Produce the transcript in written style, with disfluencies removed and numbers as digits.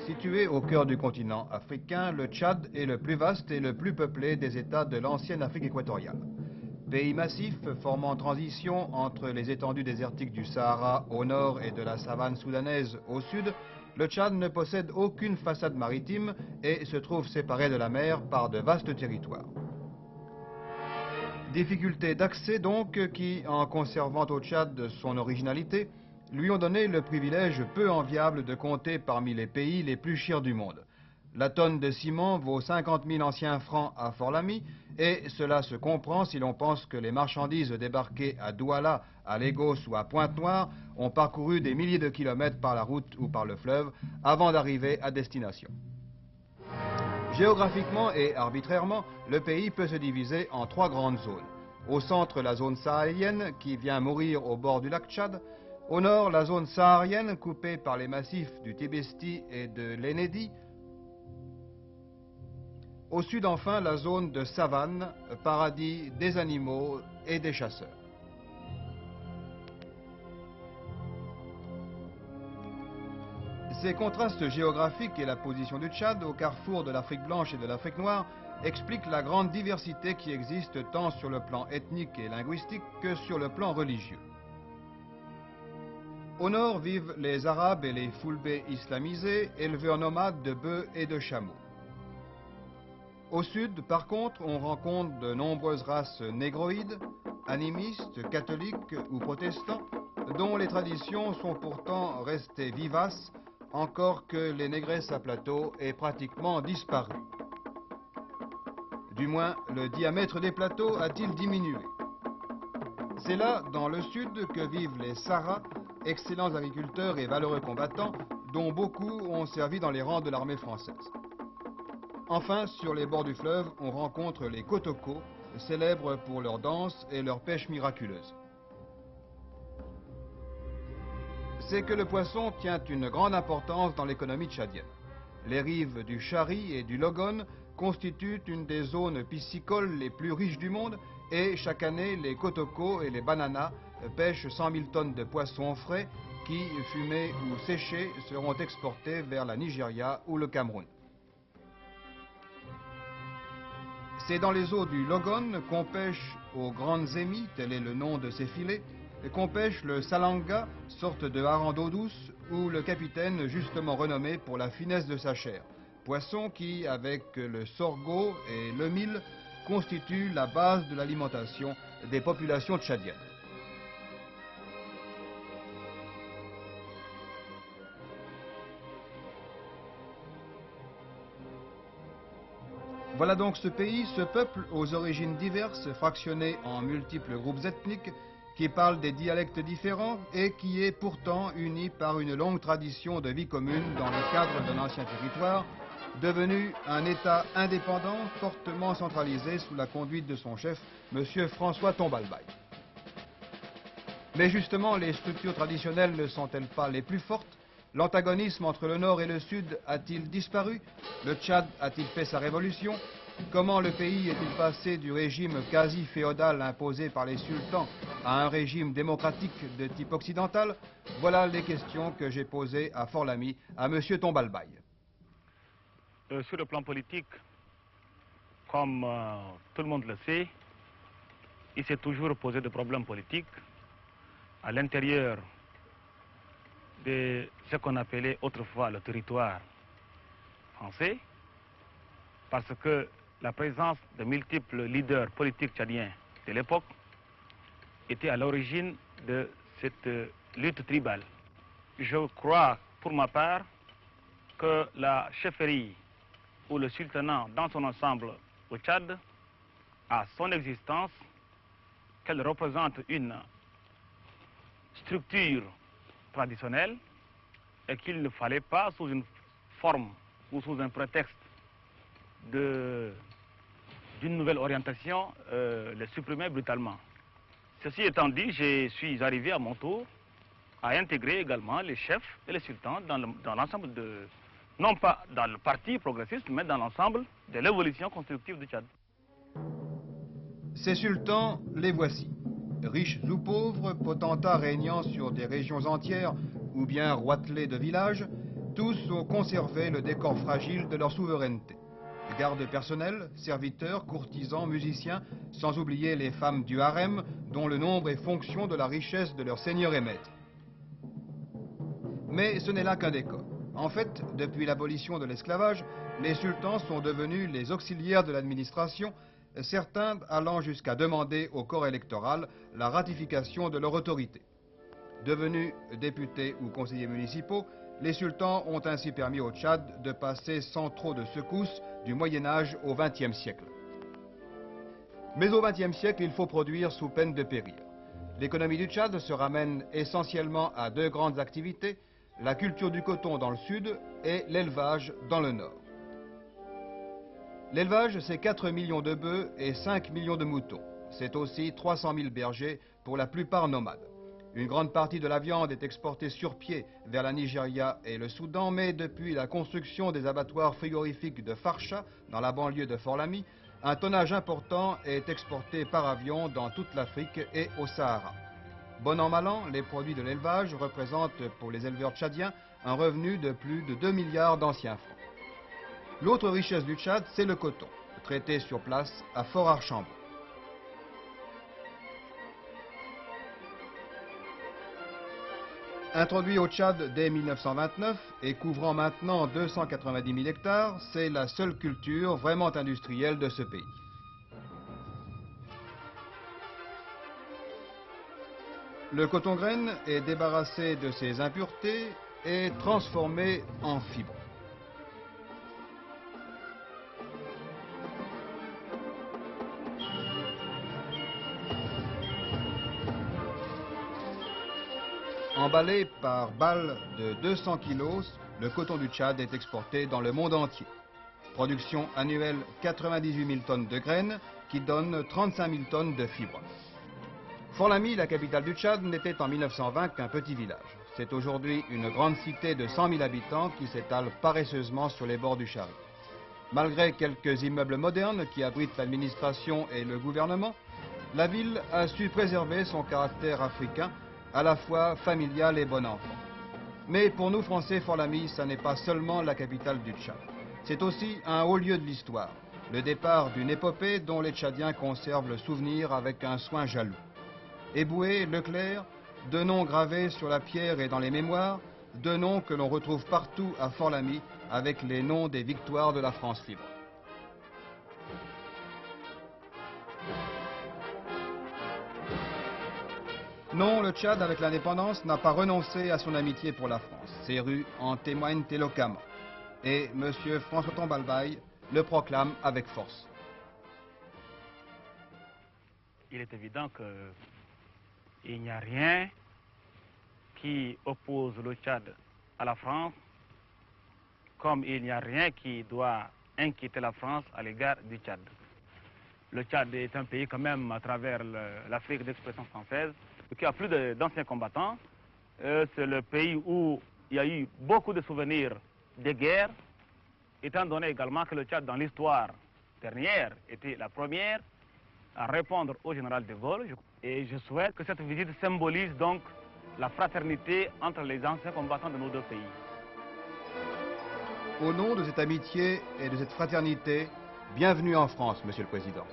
Situé au cœur du continent africain, le Tchad est le plus vaste et le plus peuplé des États de l'ancienne Afrique équatoriale. Pays massif formant transition entre les étendues désertiques du Sahara au nord et de la savane soudanaise au sud, le Tchad ne possède aucune façade maritime et se trouve séparé de la mer par de vastes territoires. Difficultés d'accès donc qui, en conservant au Tchad son originalité, lui ont donné le privilège peu enviable de compter parmi les pays les plus chers du monde. La tonne de ciment vaut 50 000 anciens francs à Fort-Lamy, et cela se comprend si l'on pense que les marchandises débarquées à Douala, à Lagos ou à Pointe-Noire ont parcouru des milliers de kilomètres par la route ou par le fleuve avant d'arriver à destination. Géographiquement et arbitrairement, le pays peut se diviser en trois grandes zones. Au centre, la zone sahélienne qui vient mourir au bord du lac Tchad. Au nord, la zone saharienne coupée par les massifs du Tibesti et de l'Enedi. Au sud, enfin, la zone de savane, paradis des animaux et des chasseurs. Ces contrastes géographiques et la position du Tchad, au carrefour de l'Afrique blanche et de l'Afrique noire, expliquent la grande diversité qui existe tant sur le plan ethnique et linguistique que sur le plan religieux. Au nord vivent les Arabes et les Foulbés islamisés, éleveurs nomades de bœufs et de chameaux. Au sud, par contre, on rencontre de nombreuses races négroïdes, animistes, catholiques ou protestants, dont les traditions sont pourtant restées vivaces, encore que les négresses à plateau aient pratiquement disparu. Du moins, le diamètre des plateaux a-t-il diminué? C'est là, dans le sud, que vivent les Saras, excellents agriculteurs et valeureux combattants, dont beaucoup ont servi dans les rangs de l'armée française. Enfin, sur les bords du fleuve, on rencontre les Kotoko, célèbres pour leur danse et leur pêche miraculeuse. C'est que le poisson tient une grande importance dans l'économie tchadienne. Les rives du Chari et du Logone constituent une des zones piscicoles les plus riches du monde et chaque année, les Kotoko et les Bananas pêchent 100 000 tonnes de poissons frais qui, fumés ou séchés, seront exportés vers la Nigeria ou le Cameroun. C'est dans les eaux du Logone qu'on pêche aux grandes émies, tel est le nom de ces filets, qu'on pêche le salanga, sorte de hareng d'eau douce, ou le capitaine justement renommé pour la finesse de sa chair. Poisson qui, avec le sorgho et le mil, constitue la base de l'alimentation des populations tchadiennes. Voilà donc ce pays, ce peuple aux origines diverses, fractionné en multiples groupes ethniques, qui parle des dialectes différents et qui est pourtant uni par une longue tradition de vie commune dans le cadre d'un ancien territoire, devenu un État indépendant fortement centralisé sous la conduite de son chef, M. François Tombalbaye. Mais justement, les structures traditionnelles ne sont-elles pas les plus fortes? L'antagonisme entre le Nord et le Sud a-t-il disparu? Le Tchad a-t-il fait sa révolution? Comment le pays est-il passé du régime quasi-féodal imposé par les sultans à un régime démocratique de type occidental? Voilà les questions que j'ai posées à Fort-Lamy à M. Tombalbaye. Sur le plan politique, comme tout le monde le sait, il s'est toujours posé des problèmes politiques à l'intérieur de ce qu'on appelait autrefois le territoire français, parce que la présence de multiples leaders politiques tchadiens de l'époque était à l'origine de cette lutte tribale. Je crois, pour ma part, que la chefferie ou le sultanat dans son ensemble au Tchad a son existence, qu'elle représente une structure traditionnelle et qu'il ne fallait pas, sous une forme ou sous un prétexte d'une nouvelle orientation, les supprimer brutalement. Ceci étant dit, je suis arrivé à mon tour à intégrer également les chefs et les sultans dans l'ensemble non pas dans le parti progressiste, mais dans l'ensemble de l'évolution constructive du Tchad. Ces sultans, les voici. Riches ou pauvres, potentats régnant sur des régions entières ou bien roitelets de villages, Tous ont conservé le décor fragile de leur souveraineté. Gardes personnels, serviteurs, courtisans, musiciens, sans oublier les femmes du harem, dont le nombre est fonction de la richesse de leurs seigneurs et maîtres. Mais ce n'est là qu'un décor. En fait, depuis l'abolition de l'esclavage, les sultans sont devenus les auxiliaires de l'administration, certains allant jusqu'à demander au corps électoral la ratification de leur autorité. Devenus députés ou conseillers municipaux, les sultans ont ainsi permis au Tchad de passer sans trop de secousses du Moyen Âge au XXe siècle. Mais au XXe siècle, il faut produire sous peine de périr. L'économie du Tchad se ramène essentiellement à deux grandes activités, la culture du coton dans le sud et l'élevage dans le nord. L'élevage, c'est 4 millions de bœufs et 5 millions de moutons. C'est aussi 300 000 bergers, pour la plupart nomades. Une grande partie de la viande est exportée sur pied vers la Nigeria et le Soudan, mais depuis la construction des abattoirs frigorifiques de Farsha, dans la banlieue de Fort-Lamy, un tonnage important est exporté par avion dans toute l'Afrique et au Sahara. Bon an mal an, les produits de l'élevage représentent pour les éleveurs tchadiens un revenu de plus de 2 milliards d'anciens francs. L'autre richesse du Tchad, c'est le coton, traité sur place à Fort-Archambault. Introduit au Tchad dès 1929 et couvrant maintenant 290 000 hectares, c'est la seule culture vraiment industrielle de ce pays. Le coton-graine est débarrassé de ses impuretés et transformé en fibres. Emballé par balles de 200 kilos, le coton du Tchad est exporté dans le monde entier. Production annuelle 98 000 tonnes de graines qui donnent 35 000 tonnes de fibres. Fort-Lamy, la capitale du Tchad, n'était en 1920 qu'un petit village. C'est aujourd'hui une grande cité de 100 000 habitants qui s'étale paresseusement sur les bords du Chari. Malgré quelques immeubles modernes qui abritent l'administration et le gouvernement, la ville a su préserver son caractère africain, à la fois familial et bon enfant. Mais pour nous Français, Fort-Lamy, ça n'est pas seulement la capitale du Tchad. C'est aussi un haut lieu de l'histoire, le départ d'une épopée dont les Tchadiens conservent le souvenir avec un soin jaloux. Eboué, Leclerc, deux noms gravés sur la pierre et dans les mémoires, deux noms que l'on retrouve partout à Fort-Lamy avec les noms des victoires de la France libre. Non, le Tchad, avec l'indépendance, n'a pas renoncé à son amitié pour la France. Ses rues en témoignent éloquemment. Et M. François Tombalbaye le proclame avec force. Il est évident qu'il n'y a rien qui oppose le Tchad à la France, comme il n'y a rien qui doit inquiéter la France à l'égard du Tchad. Le Tchad est un pays quand même, à travers l'Afrique d'expression française, qui a plus d'anciens combattants. C'est le pays où il y a eu beaucoup de souvenirs des guerres, étant donné également que le Tchad, dans l'histoire dernière, était la première à répondre au général de Gaulle. Et je souhaite que cette visite symbolise donc la fraternité entre les anciens combattants de nos deux pays. Au nom de cette amitié et de cette fraternité, bienvenue en France, Monsieur le Président.